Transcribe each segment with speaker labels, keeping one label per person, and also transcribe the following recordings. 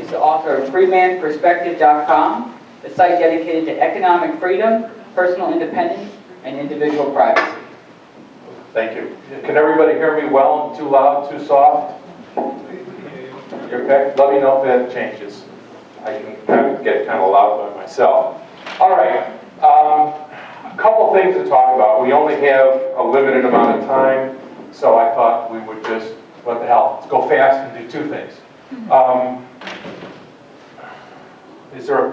Speaker 1: He's the author of freemanperspective.com, a site dedicated to economic freedom, personal independence, and individual privacy.
Speaker 2: Thank you. Can everybody hear me well? Too loud, too soft? You're okay? Let me know if that changes. I can kind of get kind of loud by myself. All right. A couple things to talk about. We only have a limited amount of time, so I thought we would just, what the hell, let's go fast and do two things.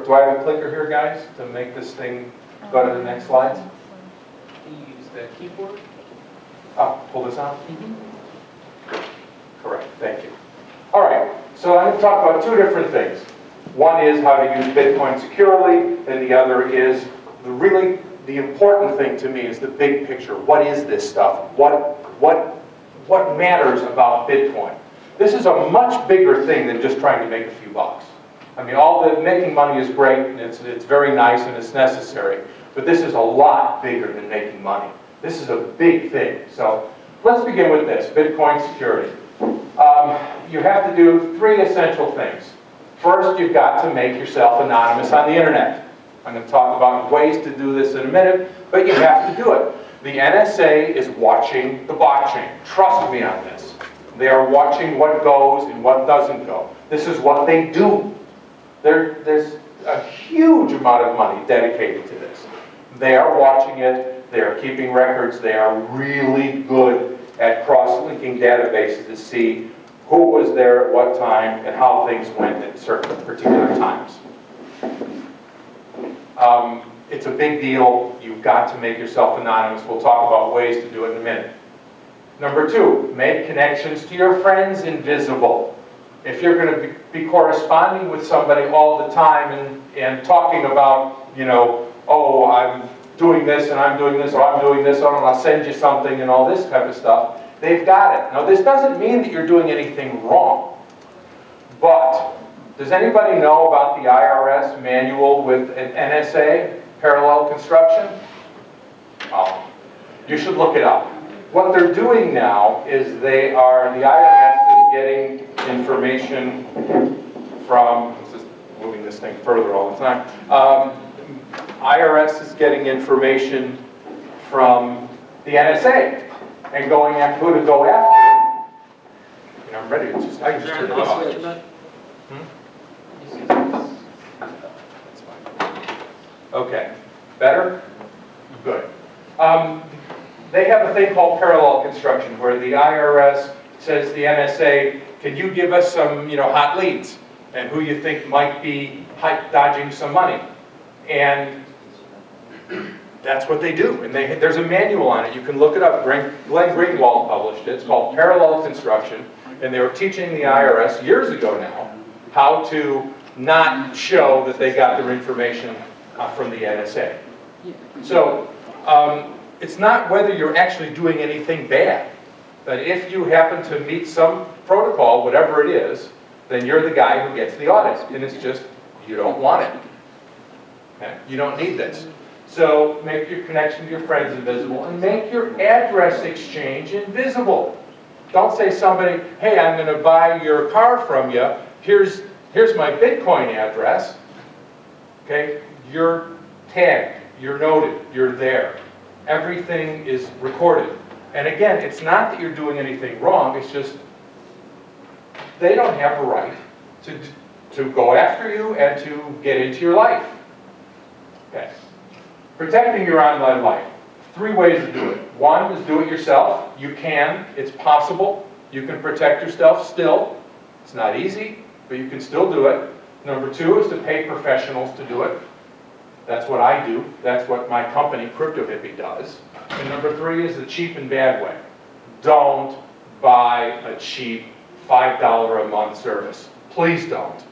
Speaker 2: Do I have a clicker here, guys, to make this thing go to the next slides?
Speaker 1: Can you use the keyboard?
Speaker 2: Oh, pull this out? Correct, thank you. All right, so I'm going to talk about two different things. One is how to use Bitcoin securely, and the other is the important thing to me is the big picture. What is this stuff? What matters about Bitcoin? This is a much bigger thing than just trying to make a few bucks. I mean, making money is great, and it's very nice, and it's necessary, but this is a lot bigger than making money. This is a big thing. So let's begin with this, Bitcoin security. You have to do three essential things. First, you've got to make yourself anonymous on the internet. I'm going to talk about ways to do this in a minute, but you have to do it. The NSA is watching the blockchain. Trust me on this. They are watching what goes and what doesn't go. This is what they do. There's a huge amount of money dedicated to this. They are watching it. They are keeping records. They are really good at cross-linking databases to see who was there at what time and how things went at certain particular times. It's a big deal. You've got to make yourself anonymous. We'll talk about ways to do it in a minute. Number two, make connections to your friends invisible. If you're going to be corresponding with somebody all the time and talking about, oh, I'm doing this and I'm doing this, or I'm doing this, or I'll send you something and all this type of stuff, they've got it. Now, this doesn't mean that you're doing anything wrong, but does anybody know about the IRS manual with an NSA, parallel construction? Oh, you should look it up. What they're doing now is the IRS is getting information from, I'm just moving this thing further all the time, IRS is getting information from the NSA and going after who to go after. And I'm ready to just, I just turn it off. That's fine. Okay, better? Good. They have a thing called parallel construction where the IRS says to the NSA, can you give us some hot leads and who you think might be dodging some money? And that's what they do. And there's a manual on it. You can look it up. Glenn Greenwald published it. It's called Parallel Construction. And they were teaching the IRS years ago now how to not show that they got their information from the NSA. So it's not whether you're actually doing anything bad. But if you happen to meet some protocol, whatever it is, then you're the guy who gets the audit. And it's just, you don't want it. Okay? You don't need this. So make your connection to your friends invisible and make your address exchange invisible. Don't say somebody, hey, I'm going to buy your car from you. Here's my Bitcoin address. Okay? You're tagged. You're noted. You're there. Everything is recorded. And again, it's not that you're doing anything wrong. It's just they don't have a right to go after you and to get into your life. Okay. Protecting your online life. 3 ways to do it. One is do it yourself. You can. It's possible. You can protect yourself still. It's not easy, but you can still do it. Number 2 is to pay professionals to do it. That's what I do. That's what my company, Crypto Hippie, does. And number 3 is the cheap and bad way. Don't buy a cheap $5 a month service. Please don't.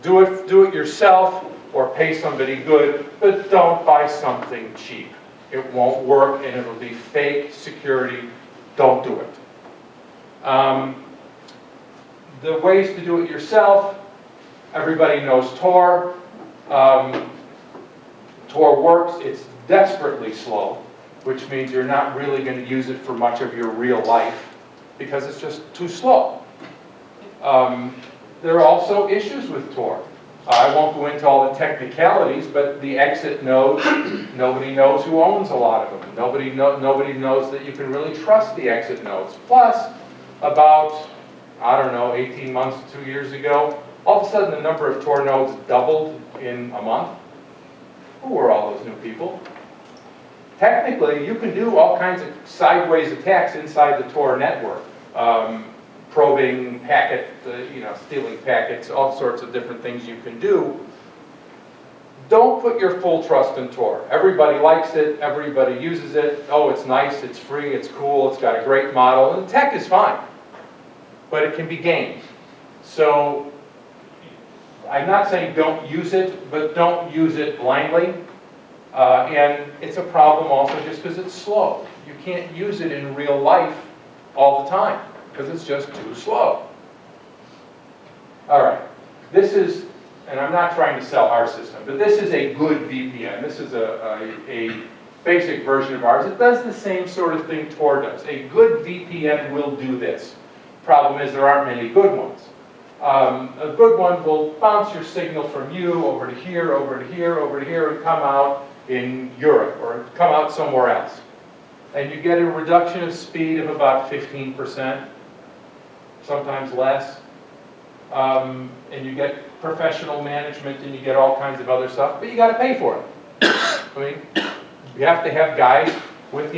Speaker 2: Do it yourself or pay somebody good, but don't buy something cheap. It won't work and it'll be fake security. Don't do it. The ways to do it yourself, everybody knows Tor. Tor works. It's desperately slow, which means you're not really going to use it for much of your real life because it's just too slow. there are also issues with Tor. I won't go into all the technicalities, but the exit nodes, nobody knows who owns a lot of them. Nobody knows that you can really trust the exit nodes. Plus, about, I don't know, 18 months, 2 years ago, all of a sudden the number of Tor nodes doubled in a month. Who were all those new people? Technically, you can do all kinds of sideways attacks inside the Tor network. Probing packet, stealing packets, all sorts of different things you can do. Don't put your full trust in Tor. Everybody likes it, everybody uses it. Oh, it's nice, it's free, it's cool, it's got a great model, and the tech is fine. But it can be gamed. So, I'm not saying don't use it, but don't use it blindly. And it's a problem also just because it's slow. You can't use it in real life all the time, because it's just too slow. All right, this is, and I'm not trying to sell our system, but this is a good VPN. This is a basic version of ours. It does the same sort of thing Tor does. A good VPN will do this. Problem is there aren't many good ones. A good one will bounce your signal from you over to here, over to here, over to here, and come out in Europe, or come out somewhere else. And you get a reduction of speed of about 15%, sometimes less. And you get professional management, and you get all kinds of other stuff, but you got to pay for it. I mean, you have to have guys with,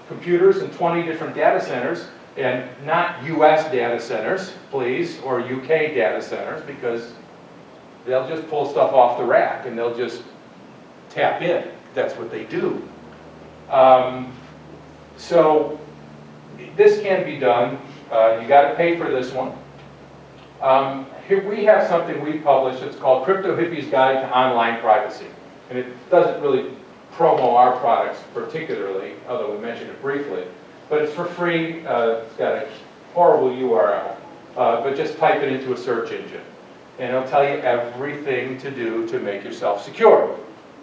Speaker 2: computers and 20 different data centers, and not US data centers, please, or UK data centers, because they'll just pull stuff off the rack, and they'll just tap in. That's what they do. So this can be done. You got to pay for this one. Here we have something we published. It's called Crypto Hippie's Guide to Online Privacy. And it doesn't really promo our products particularly, although we mentioned it briefly. But it's for free. It's got a horrible URL. But just type it into a search engine. And it'll tell you everything to do to make yourself secure.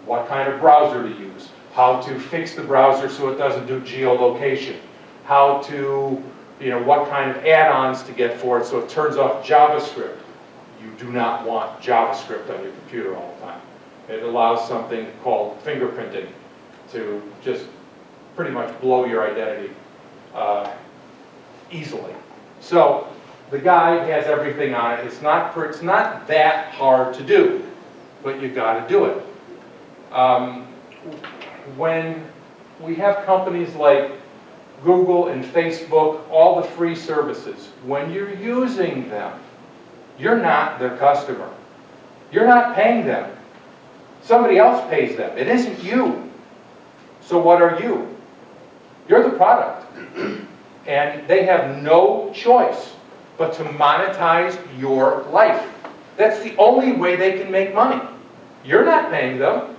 Speaker 2: What kind of browser to use. How to fix the browser so it doesn't do geolocation. How to, what kind of add-ons to get for it so it turns off JavaScript. You do not want JavaScript on your computer all the time. It allows something called fingerprinting to just pretty much blow your identity easily. So the guide has everything on it. It's not that hard to do, but you got to do it. When we have companies like Google and Facebook, all the free services, when you're using them, you're not their customer. You're not paying them. Somebody else pays them. It isn't you. So what are you? You're the product. And they have no choice but to monetize your life. That's the only way they can make money. You're not paying them.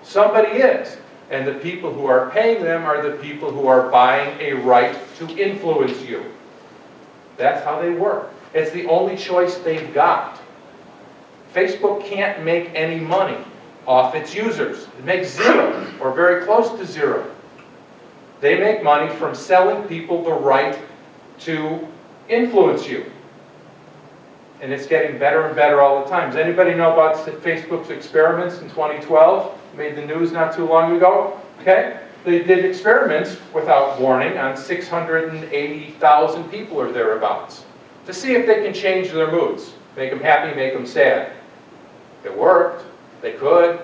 Speaker 2: Somebody is. And the people who are paying them are the people who are buying a right to influence you. That's how they work. It's the only choice they've got. Facebook can't make any money off its users. It makes zero, or very close to zero. They make money from selling people the right to influence you. And it's getting better and better all the time. Does anybody know about Facebook's experiments in 2012? Made the news not too long ago. Okay? They did experiments without warning on 680,000 people or thereabouts to see if they can change their moods. Make them happy, make them sad. It worked. They could.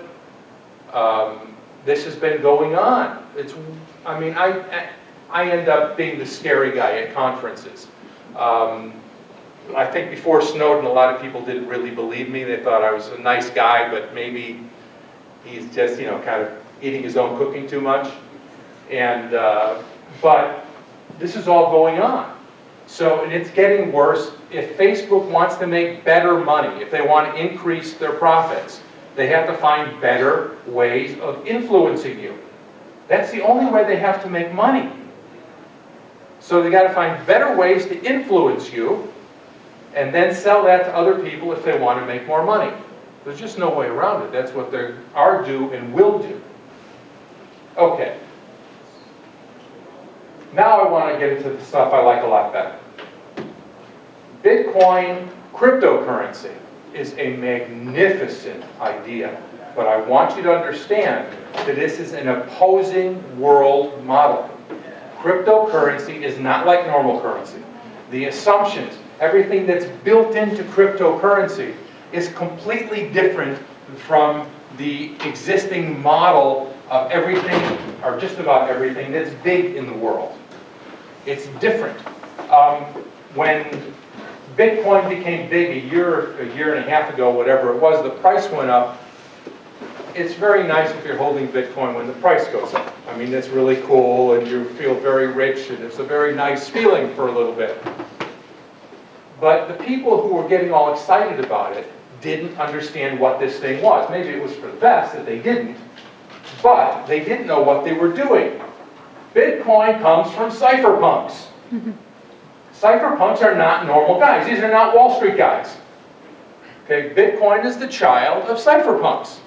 Speaker 2: This has been going on. I end up being the scary guy at conferences. I think before Snowden, a lot of people didn't really believe me. They thought I was a nice guy, but maybe he's just, kind of eating his own cooking too much. And, but this is all going on. So, and it's getting worse. If Facebook wants to make better money, if they want to increase their profits, they have to find better ways of influencing you. That's the only way they have to make money. So they got to find better ways to influence you and then sell that to other people if they want to make more money. There's just no way around it. That's what they are do and will do. Okay. Now I want to get into the stuff I like a lot better. Bitcoin Cryptocurrency is a magnificent idea, but I want you to understand that this is an opposing world model. Cryptocurrency is not like normal currency. The assumptions, everything that's built into cryptocurrency is completely different from the existing model of everything, or just about everything, that's big in the world. It's different. When Bitcoin became big a year and a half ago, whatever it was, the price went up. It's very nice if you're holding Bitcoin when the price goes up. I mean, it's really cool and you feel very rich and it's a very nice feeling for a little bit. But the people who were getting all excited about it didn't understand what this thing was. Maybe it was for the best that they didn't, but they didn't know what they were doing. Bitcoin comes from cypherpunks. Cypherpunks are not normal guys. These are not Wall Street guys. Okay, Bitcoin is the child of cypherpunks.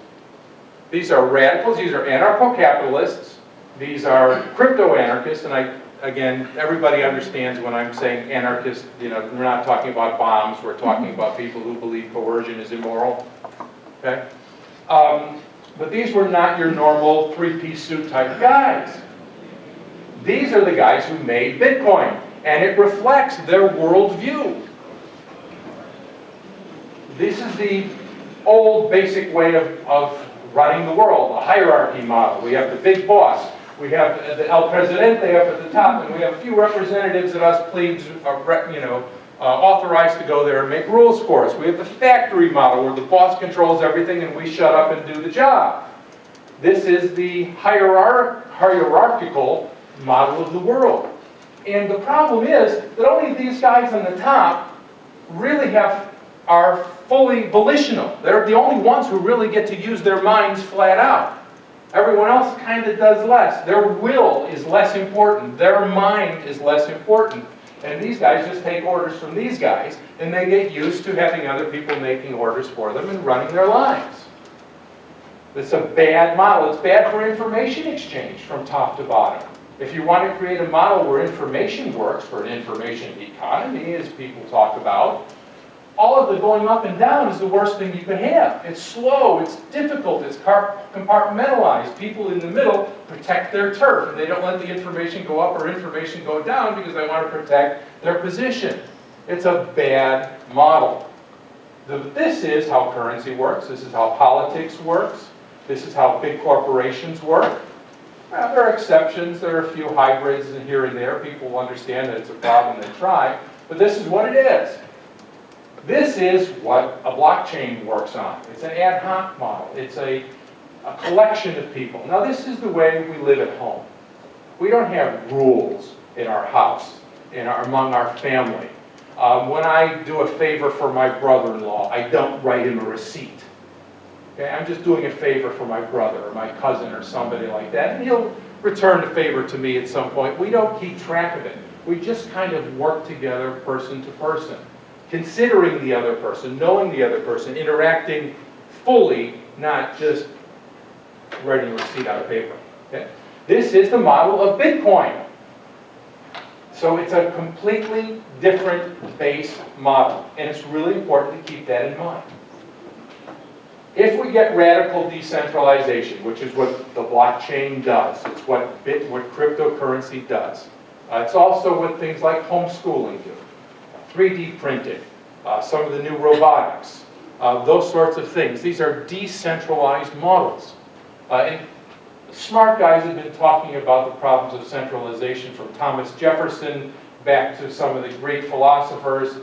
Speaker 2: These are radicals, these are anarcho-capitalists, these are crypto-anarchists, and again, everybody understands when I'm saying anarchist, you know, we're not talking about bombs, we're talking about people who believe coercion is immoral, okay? But these were not your normal three-piece suit type guys. These are the guys who made Bitcoin, and it reflects their worldview. This is the old basic way of running the world, a hierarchy model. We have the big boss. We have the El Presidente up at the top, and we have a few representatives that us plebes are, authorized to go there and make rules for us. We have the factory model where the boss controls everything and we shut up and do the job. This is the hierarchical model of the world. And the problem is that only these guys on the top really are fully volitional. They're the only ones who really get to use their minds flat out. Everyone else kind of does less. Their will is less important. Their mind is less important. And these guys just take orders from these guys, and they get used to having other people making orders for them and running their lives. It's a bad model. It's bad for information exchange from top to bottom. If you want to create a model where information works, for an information economy, as people talk about, all of the going up and down is the worst thing you can have. It's slow, it's difficult, it's compartmentalized. People in the middle protect their turf, and they don't let the information go up or information go down because they want to protect their position. It's a bad model. This is how currency works. This is how politics works. This is how big corporations work. There are exceptions. There are a few hybrids here and there. People will understand that it's a problem, they try. But this is what it is. This is what a blockchain works on. It's an ad hoc model. It's a collection of people. Now this is the way we live at home. We don't have rules in our house, among our family. When I do a favor for my brother-in-law, I don't write him a receipt. Okay? I'm just doing a favor for my brother or my cousin or somebody like that, and he'll return the favor to me at some point. We don't keep track of it. We just kind of work together person to person, considering the other person, knowing the other person, interacting fully, not just writing a receipt out of paper. Okay? This is the model of Bitcoin. So it's a completely different base model, and it's really important to keep that in mind. If we get radical decentralization, which is what the blockchain does, it's what cryptocurrency does. It's also what things like homeschooling do. 3D printing, some of the new robotics, those sorts of things. These are decentralized models. And smart guys have been talking about the problems of centralization from Thomas Jefferson back to some of the Greek philosophers.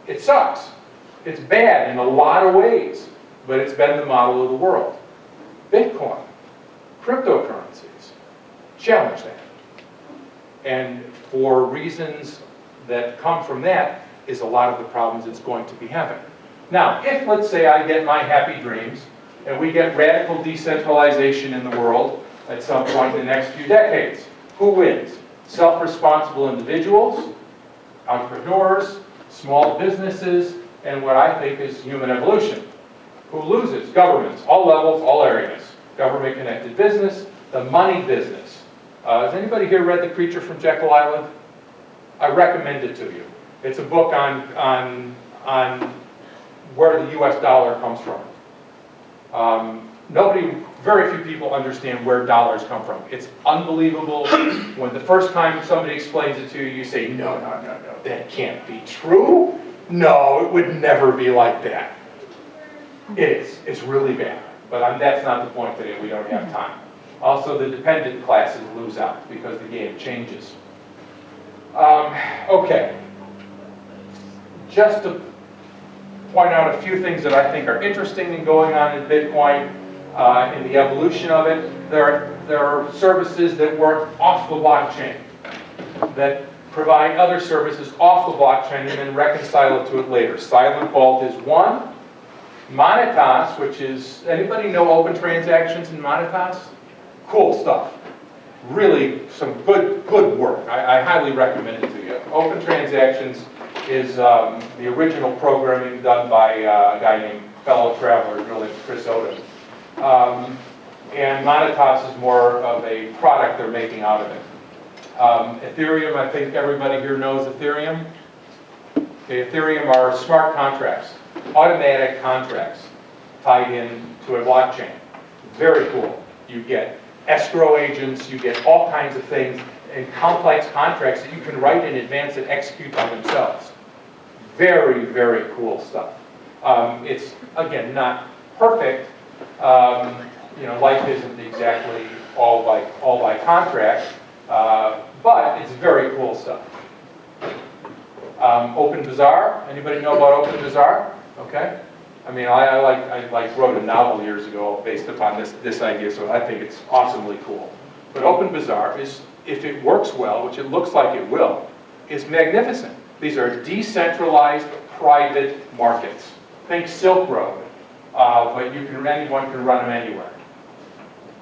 Speaker 2: It sucks. It's bad in a lot of ways, but it's been the model of the world. Bitcoin, cryptocurrencies, challenge that. And for reasons that come from that is a lot of the problems it's going to be having. Now, if, let's say, I get my happy dreams, and we get radical decentralization in the world at some point in the next few decades, who wins? Self-responsible individuals, entrepreneurs, small businesses, and what I think is human evolution. Who loses? Governments, all levels, all areas. Government-connected business, the money business. Has anybody here read The Creature from Jekyll Island? I recommend it to you. It's a book on where the US dollar comes from. Very few people understand where dollars come from. It's unbelievable. When the first time somebody explains it to you, you say, no, that can't be true. No, it would never be like that. It is. It's really bad. But that's not the point today. We don't have time. Also, the dependent classes lose out because the game changes. Okay. Just to point out a few things that I think are interesting in going on in Bitcoin, in the evolution of it. There are services that work off the blockchain, that provide other services off the blockchain and then reconcile it to it later. Silent Vault is one. Monetas, which is, anybody know open transactions in Monetas? Cool stuff. Really some good work. I highly recommend it to you. Open transactions is the original programming done by a guy named fellow traveler, really Chris Odom. And Monetas is more of a product they're making out of it. Ethereum, I think everybody here knows Ethereum. Okay, Ethereum are smart contracts, automatic contracts tied in to a blockchain. Very cool. You get escrow agents, you get all kinds of things, and complex contracts that you can write in advance that execute by themselves. Very, very cool stuff. It's, again, not perfect. Life isn't exactly all by contract, but it's very cool stuff. Open Bazaar. Anybody know about Open Bazaar? Okay. I mean, I wrote a novel years ago based upon this idea, so I think it's awesomely cool. But Open Bazaar is, if it works well, which it looks like it will, is magnificent. These are decentralized private markets. Think Silk Road, but anyone can run them anywhere.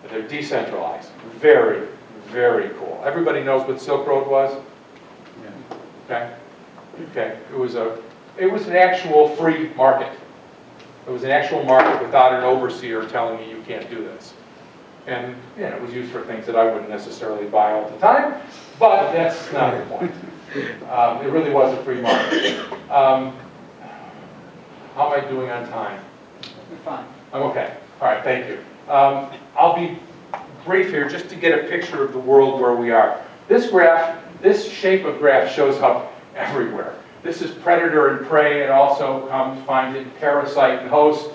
Speaker 2: But they're decentralized. Very, very cool. Everybody knows what Silk Road was? Yeah. Okay. It was an actual free market. It was an actual market without an overseer telling you can't do this. And it was used for things that I wouldn't necessarily buy all the time, but that's not the point. It really was a free market. How am I doing on time?
Speaker 1: You're fine.
Speaker 2: I'm okay. All right, thank you. I'll be brief here just to get a picture of the world where we are. This graph, this shape of graph shows up everywhere. This is predator and prey. It also finds it in parasite and host.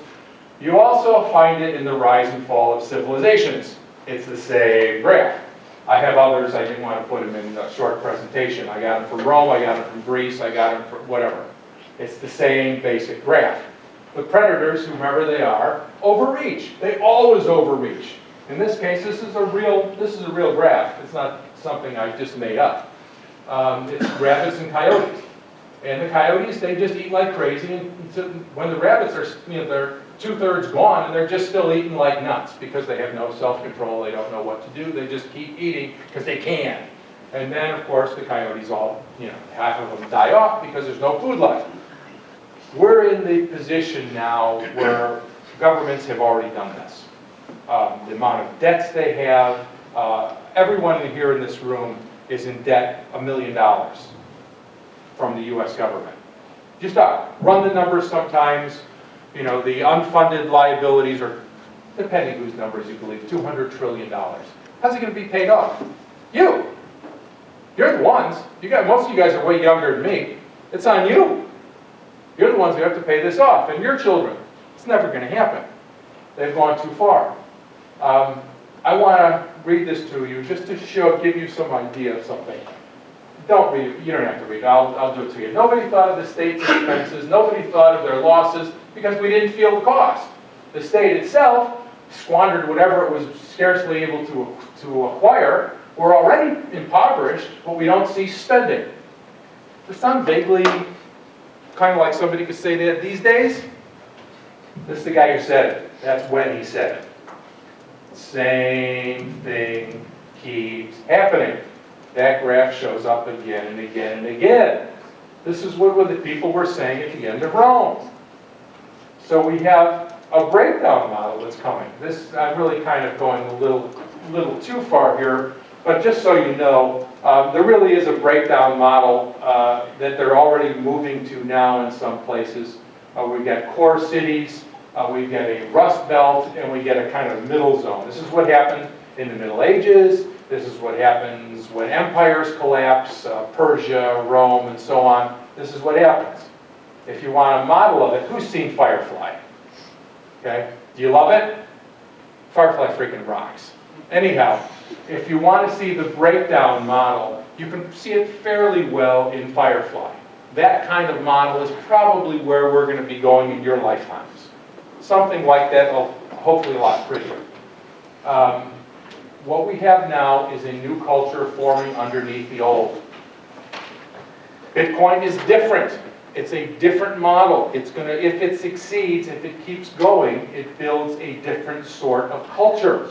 Speaker 2: You also find it in the rise and fall of civilizations. It's the same graph. I have others. I didn't want to put them in a short presentation. I got them from Rome. I got them from Greece. I got them from whatever. It's the same basic graph. The predators, whomever they are, overreach. They always overreach. In this case, this is a real graph. It's not something I just made up. It's rabbits and coyotes. And the coyotes, they just eat like crazy. And when the rabbits are, they're 2/3 gone, and they're just still eating like nuts because they have no self-control. They don't know what to do. They just keep eating because they can. And then, of course, the coyotes all, half of them die off because there's no food left. We're in the position now where governments have already done this. The amount of debts they have, everyone here in this room is in debt $1 million from the US government. Just run the numbers sometimes. The unfunded liabilities are, depending whose numbers you believe, $200 trillion. How's it going to be paid off? You. You're the ones. Most of you guys are way younger than me. It's on you. You're the ones who have to pay this off, and your children. It's never going to happen. They've gone too far. I want to read this to you just to give you some idea of something. Don't read it. You don't have to read it. I'll do it to you. Nobody thought of the state's expenses. Nobody thought of their losses because we didn't feel the cost. The state itself squandered whatever it was scarcely able to acquire. We're already impoverished, but we don't see spending. Does it sound vaguely kind of like somebody could say that these days? This is the guy who said it. That's when he said it. Same thing keeps happening. That graph shows up again and again and again. This is what the people were saying at the end of Rome. So we have a breakdown model that's coming. I'm really kind of going a little too far here, but just so you know, there really is a breakdown model that they're already moving to now in some places. we get core cities, we get a rust belt, and we get a kind of middle zone. This is what happened in the Middle Ages. This is what happens when empires collapse, Persia, Rome, and so on. This is what happens. If you want a model of it, who's seen Firefly? Okay, do you love it? Firefly freaking rocks. Anyhow, if you want to see the breakdown model, you can see it fairly well in Firefly. That kind of model is probably where we're going to be going in your lifetimes. Something like that, hopefully a lot prettier. What we have now is a new culture forming underneath the old. Bitcoin is different. It's a different model. It's going to, if it succeeds, if it keeps going, it builds a different sort of culture.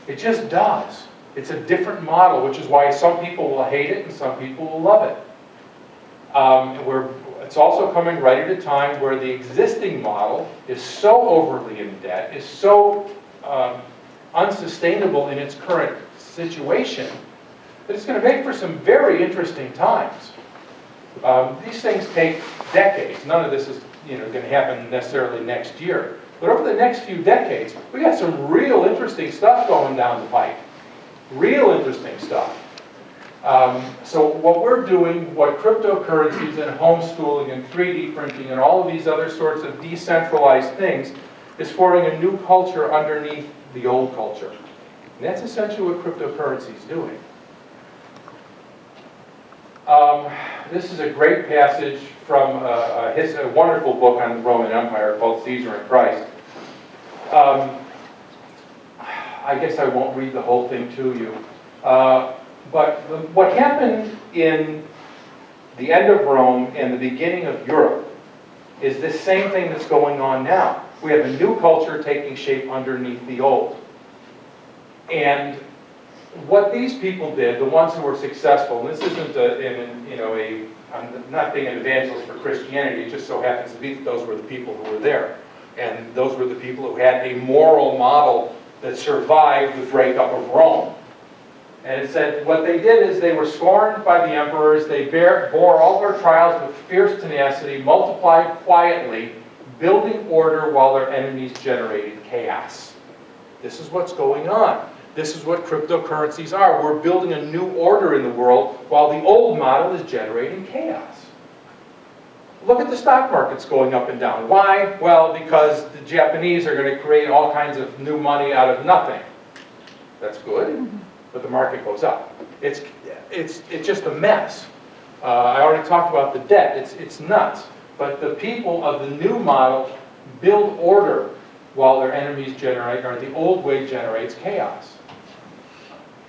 Speaker 2: It just does. It's a different model, which is why some people will hate it and some people will love it. It's also coming right at a time where the existing model is so overly in debt, is so unsustainable in its current situation, that it's going to make for some very interesting times. These things take decades. None of this is going to happen necessarily next year. But over the next few decades, we got some real interesting stuff going down the pipe. Real interesting stuff. So what we're doing, what cryptocurrencies and homeschooling and 3D printing and all of these other sorts of decentralized things is forming a new culture underneath the old culture. And that's essentially what cryptocurrency is doing. This is a great passage from a wonderful book on the Roman Empire called Caesar and Christ. I guess I won't read the whole thing to you. But what happened in the end of Rome and the beginning of Europe is the same thing that's going on now. We have a new culture taking shape underneath the old. And what these people did, the ones who were successful, and this isn't I'm not being an evangelist for Christianity, it just so happens to be that those were the people who were there. And those were the people who had a moral model that survived the breakup of Rome. And it said what they did is they were scorned by the emperors, they bore all their trials with fierce tenacity, multiplied quietly, building order while their enemies generated chaos. This is what's going on. This is what cryptocurrencies are. We're building a new order in the world while the old model is generating chaos. Look at the stock markets going up and down. Why? Well, because the Japanese are going to create all kinds of new money out of nothing. That's good, but the market goes up. It's just a mess. I already talked about the debt. It's nuts. But the people of the new model build order while their enemies generate, or the old way generates chaos.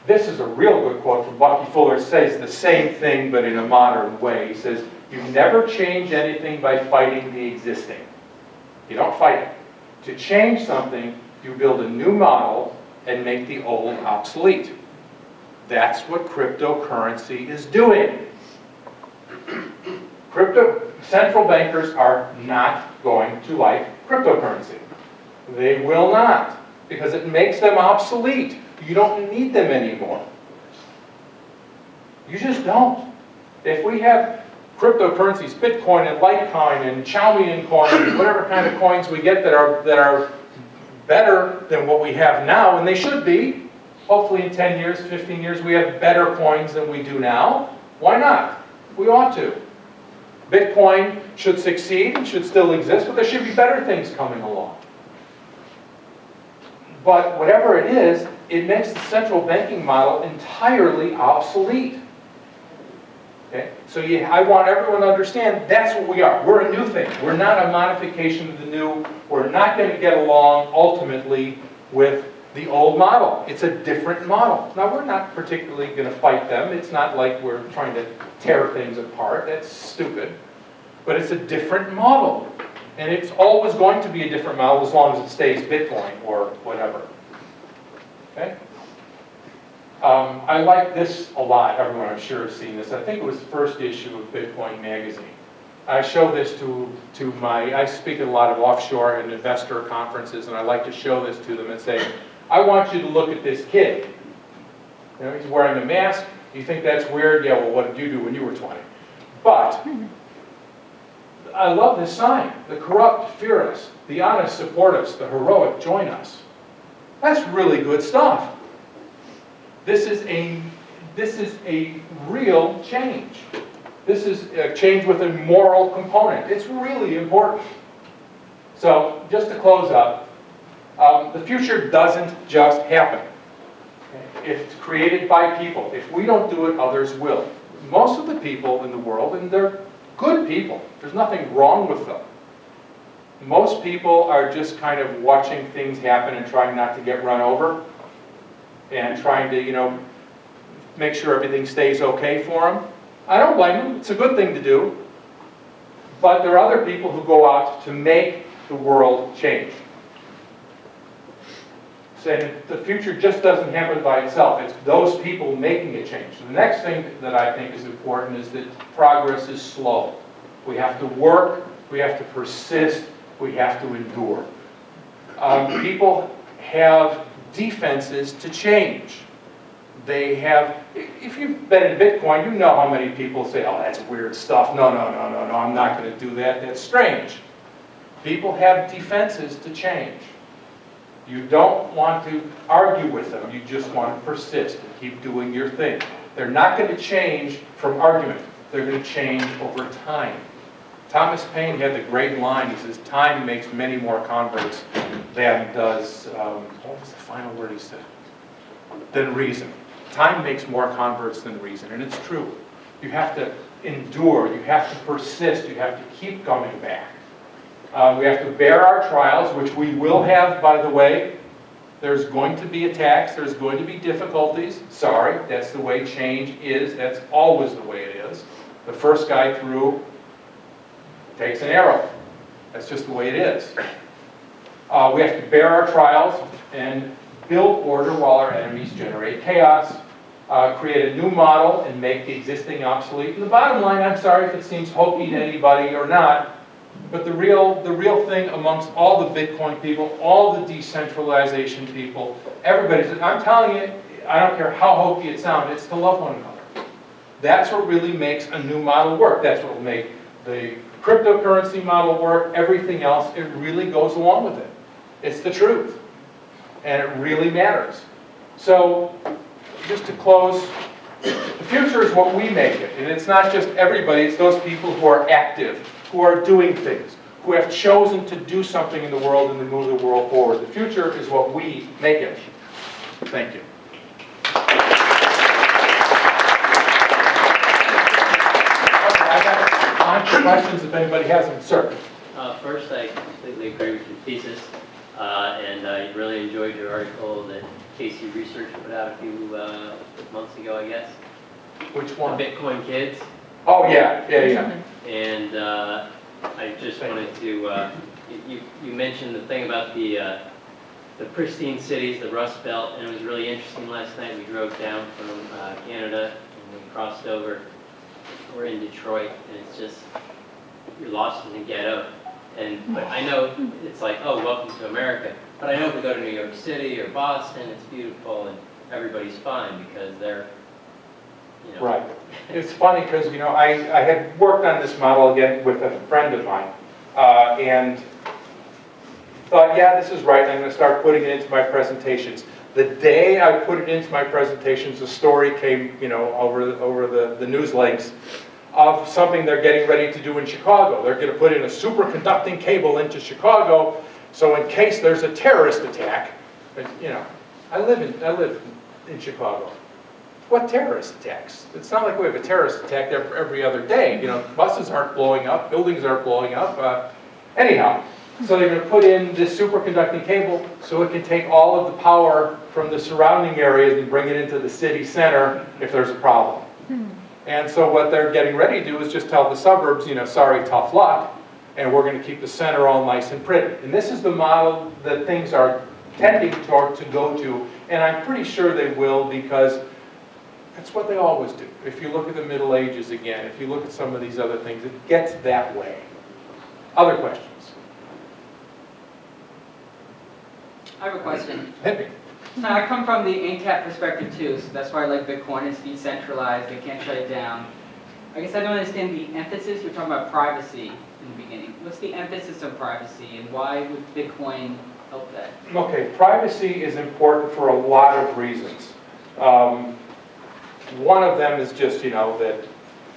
Speaker 2: This is a real good quote from Bucky Fuller. It says the same thing, but in a modern way. He says, "You never change anything by fighting the existing." You don't fight it. To change something, you build a new model and make the old obsolete. That's what cryptocurrency is doing. Central bankers are not going to like cryptocurrency. They will not, because it makes them obsolete. You don't need them anymore. You just don't. If we have cryptocurrencies, Bitcoin and Litecoin and Chaumian coin and whatever kind of coins we get that are better than what we have now, and they should be, hopefully in 10 years, 15 years, we have better coins than we do now. Why not? We ought to. Bitcoin should succeed and should still exist, but there should be better things coming along. But whatever it is, it makes the central banking model entirely obsolete. Okay? So I want everyone to understand that's what we are. We're a new thing. We're not a modification of the new. We're not going to get along ultimately with the old model. It's a different model. Now, we're not particularly going to fight them. It's not like we're trying to tear things apart. That's stupid. But it's a different model. And it's always going to be a different model as long as it stays Bitcoin or whatever. Okay? I like this a lot. Everyone, I'm sure, has seen this. I think it was the first issue of Bitcoin magazine. I show this to I speak at a lot of offshore and investor conferences, and I like to show this to them and say, I want you to look at this kid. You know, he's wearing a mask. You think that's weird? Yeah, well, what did you do when you were 20? But I love this sign. The corrupt fear us, the honest support us, the heroic join us. That's really good stuff. This is a real change. This is a change with a moral component. It's really important. So, just to close up, the future doesn't just happen. It's created by people. If we don't do it, others will. Most of the people in the world, and they're good people, there's nothing wrong with them. Most people are just kind of watching things happen and trying not to get run over and trying to, make sure everything stays okay for them. I don't blame them. It's a good thing to do. But there are other people who go out to make the world change. Saying the future just doesn't happen by itself. It's those people making a change. So the next thing that I think is important is that progress is slow. We have to work, we have to persist, we have to endure. People have defenses to change. They have, if you've been in Bitcoin, you know how many people say, oh, that's weird stuff. No, I'm not going to do that. That's strange. People have defenses to change. You don't want to argue with them. You just want to persist and keep doing your thing. They're not going to change from argument. They're going to change over time. Thomas Paine had the great line. He says, time makes many more converts than does, what was the final word he said? Than reason. Time makes more converts than reason, and it's true. You have to endure, you have to persist, you have to keep coming back. We have to bear our trials, which we will have, by the way. There's going to be attacks, there's going to be difficulties. Sorry, that's the way change is, that's always the way it is. The first guy through takes an arrow. That's just the way it is. We have to bear our trials and build order while our enemies generate chaos, create a new model and make the existing obsolete. And the bottom line, I'm sorry if it seems hokey to anybody or not, but the real thing amongst all the Bitcoin people, all the decentralization people, everybody, I'm telling you, I don't care how hokey it sounds, it's to love one another. That's what really makes a new model work. That's what will make the cryptocurrency model work. Everything else, it really goes along with it. It's the truth. And it really matters. So, just to close, the future is what we make it. And it's not just everybody, it's those people who are active, who are doing things, who have chosen to do something in the world and to move the world forward. The future is what we make it. Thank you. I got time for questions if anybody has them. Sir.
Speaker 3: First, I completely agree with your thesis. And I really enjoyed your article that Casey Research put out a few months ago, I guess.
Speaker 2: Which one?
Speaker 3: The Bitcoin Kids.
Speaker 2: Oh, yeah.
Speaker 3: And I just wanted to, you mentioned the thing about the pristine cities, the Rust Belt, and it was really interesting last night. We drove down from Canada and we crossed over. We're in Detroit, and it's just, you're lost in the ghetto. But I know it's like, oh, welcome to America. But I know if we go to New York City or Boston, it's beautiful and everybody's fine because they're,
Speaker 2: Right. It's funny because, I had worked on this model again with a friend of mine and thought, yeah, this is right. I'm going to start putting it into my presentations. The day I put it into my presentations, a story came, over the news links of something they're getting ready to do in Chicago. They're going to put in a superconducting cable into Chicago, so in case there's a terrorist attack, I live in Chicago. What terrorist attacks? It's not like we have a terrorist attack every other day. Buses aren't blowing up, buildings aren't blowing up. Anyhow, so they're going to put in this superconducting cable so it can take all of the power from the surrounding areas and bring it into the city center if there's a problem. And so what they're getting ready to do is just tell the suburbs, sorry, tough luck, and we're going to keep the center all nice and pretty. And this is the model that things are tending toward to go to, and I'm pretty sure they will because that's what they always do. If you look at the Middle Ages again, if you look at some of these other things, it gets that way. Other questions?
Speaker 1: I have a question.
Speaker 2: Hit me.
Speaker 1: Now, I come from the ANCAP perspective too, so that's why I like Bitcoin. It's decentralized, they can't shut it down. I guess I don't understand the emphasis. You're talking about privacy in the beginning. What's the emphasis on privacy, and why would Bitcoin help that?
Speaker 2: Okay, privacy is important for a lot of reasons. One of them is just, that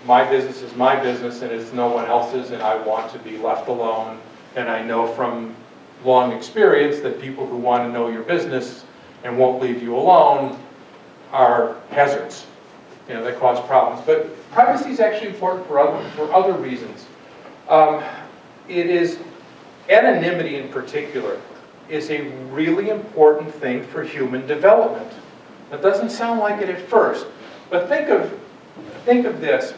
Speaker 2: my business is my business and it's no one else's, and I want to be left alone. And I know from long experience that people who want to know your business and won't leave you alone are hazards. That cause problems. But privacy is actually important for other reasons. Anonymity in particular is a really important thing for human development. That doesn't sound like it at first, but think of this.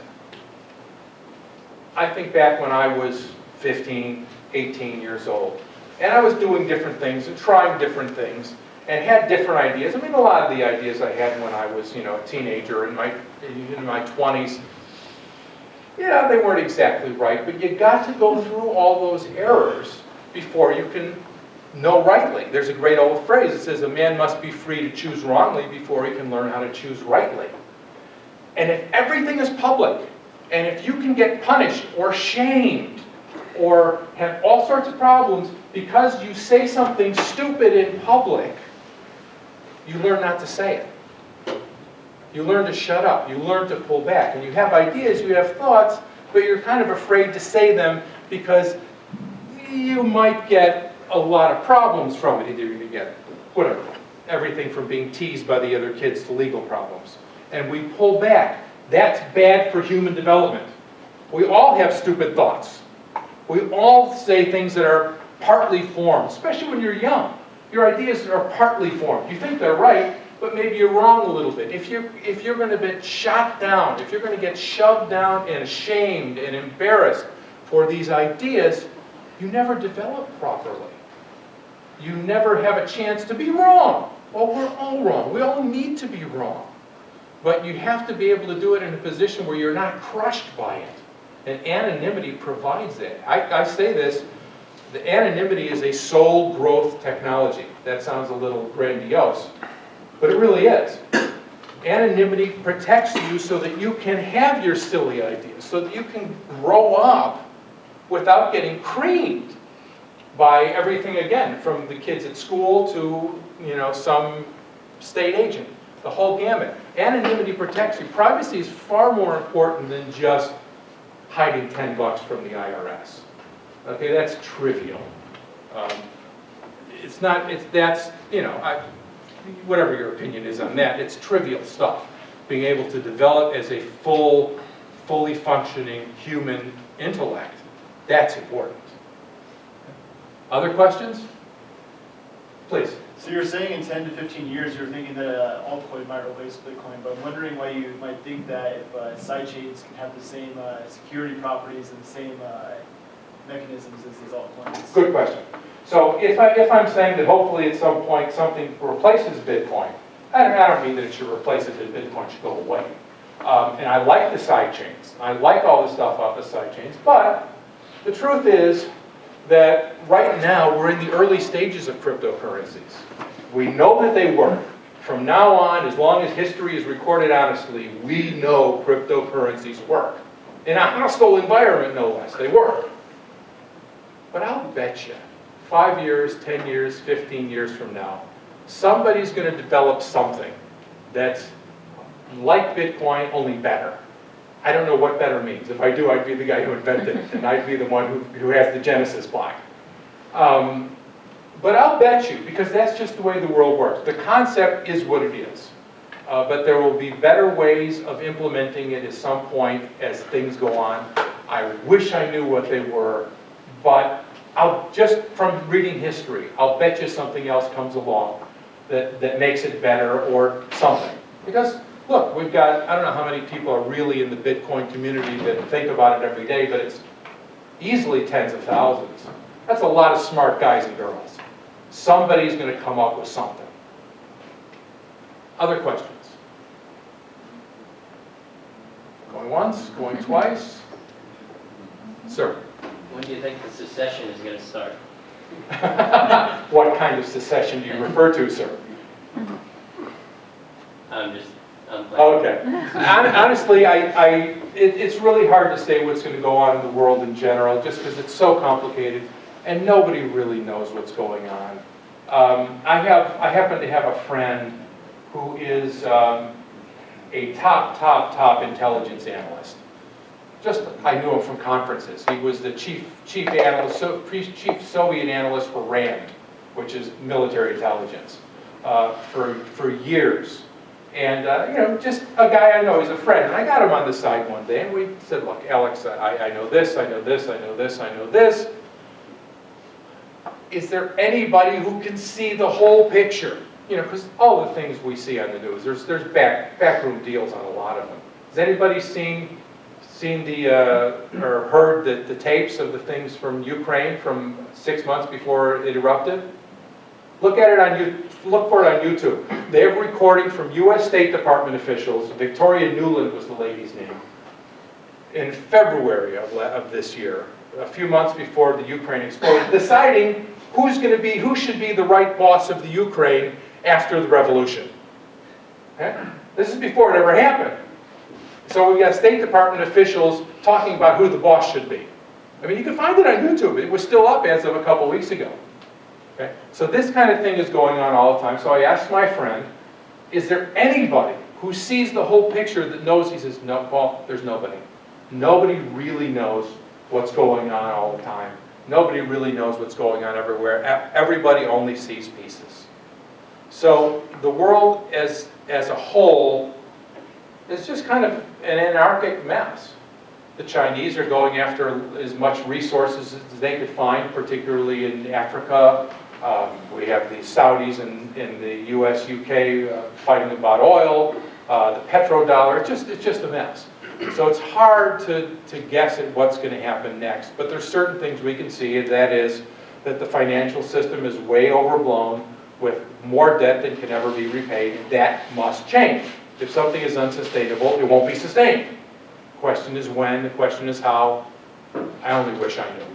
Speaker 2: I think back when I was 15, 18 years old, and I was doing different things and trying different things and had different ideas. I mean, a lot of the ideas I had when I was, a teenager in my 20s, they weren't exactly right, but you got to go through all those errors before you can know rightly. There's a great old phrase that says a man must be free to choose wrongly before he can learn how to choose rightly. And if everything is public, and if you can get punished or shamed or have all sorts of problems because you say something stupid in public, you learn not to say it. You learn to shut up. You learn to pull back. And you have ideas, you have thoughts, but you're kind of afraid to say them because you might get a lot of problems from it. Either you get whatever, everything from being teased by the other kids to legal problems. And we pull back. That's bad for human development. We all have stupid thoughts. We all say things that are partly formed, especially when you're young. Your ideas are partly formed. You think they're right, but maybe you're wrong a little bit. If you're going to be shot down, if you're going to get shoved down and ashamed and embarrassed for these ideas, you never develop properly. You never have a chance to be wrong. Well, we're all wrong. We all need to be wrong. But you have to be able to do it in a position where you're not crushed by it. And anonymity provides that. I say this, the anonymity is a soul growth technology. That sounds a little grandiose, but it really is. Anonymity protects you so that you can have your silly ideas, so that you can grow up without getting creamed by everything, again, from the kids at school to, some state agent, the whole gamut. Anonymity protects you. Privacy is far more important than just hiding $10 from the IRS. Okay, that's trivial. Whatever your opinion is on that, it's trivial stuff. Being able to develop as a fully functioning human intellect, that's important. Other questions? Please.
Speaker 4: So you're saying in 10 to 15 years you're thinking that altcoin might replace Bitcoin, but I'm wondering why you might think that if sidechains can have the same security properties and the same mechanisms as these altcoins.
Speaker 2: Good question. So if I'm saying that hopefully at some point something replaces Bitcoin, I don't mean that it should replace it, that Bitcoin should go away. And I like the sidechains. I like all the stuff off the sidechains, but the truth is that right now we're in the early stages of cryptocurrencies. We know that they work. From now on, as long as history is recorded honestly, we know cryptocurrencies work. In a hostile environment, no less, they work. But I'll bet you, 5 years, 10 years, 15 years from now, somebody's going to develop something that's like Bitcoin, only better. I don't know what better means. If I do, I'd be the guy who invented it, and I'd be the one who has the Genesis block. But I'll bet you, because that's just the way the world works. The concept is what it is. But there will be better ways of implementing it at some point as things go on. I wish I knew what they were, but just from reading history, I'll bet you something else comes along that makes it better or something. Because look, we've got, I don't know how many people are really in the Bitcoin community that think about it every day, but it's easily tens of thousands. That's a lot of smart guys and girls. Somebody's going to come up with something. Other questions? Going once, going twice? Sir?
Speaker 3: When do you think the secession is going to start?
Speaker 2: What kind of secession do you refer to, sir?
Speaker 3: I'm just I'm playing.
Speaker 2: Okay. Honestly, it's really hard to say what's going to go on in the world in general, just because it's so complicated, and nobody really knows what's going on. I happen to have a friend who is a top intelligence analyst. I knew him from conferences. He was the chief Soviet analyst for RAND, which is military intelligence, for years. And, just a guy I know, he's a friend. And I got him on the side one day, and we said, look, Alex, I know this, I know this, I know this, I know this. Is there anybody who can see the whole picture? Because all the things we see on the news, there's backroom deals on a lot of them. Has anybody seen or heard the tapes of the things from Ukraine from 6 months before it erupted? Look for it on YouTube. They have recording from U.S. State Department officials. Victoria Nuland was the lady's name. In February of this year, a few months before the Ukraine exploded, deciding who should be the right boss of the Ukraine after the revolution. Okay? This is before it ever happened. So we've got State Department officials talking about who the boss should be. I mean, you can find it on YouTube. It was still up as of a couple weeks ago. Okay? So this kind of thing is going on all the time. So I asked my friend, is there anybody who sees the whole picture that knows? He says, no, Paul, there's nobody. Nobody really knows what's going on all the time. Nobody really knows what's going on everywhere. Everybody only sees pieces. So the world as a whole is just kind of an anarchic mess. The Chinese are going after as much resources as they could find, particularly in Africa. We have the Saudis in the US, UK fighting about oil, the petrodollar. It's just a mess. So it's hard to guess at what's going to happen next. But there's certain things we can see, and that is that the financial system is way overblown with more debt than can ever be repaid. That must change. If something is unsustainable, it won't be sustained. The question is when, the question is how. I only wish I knew.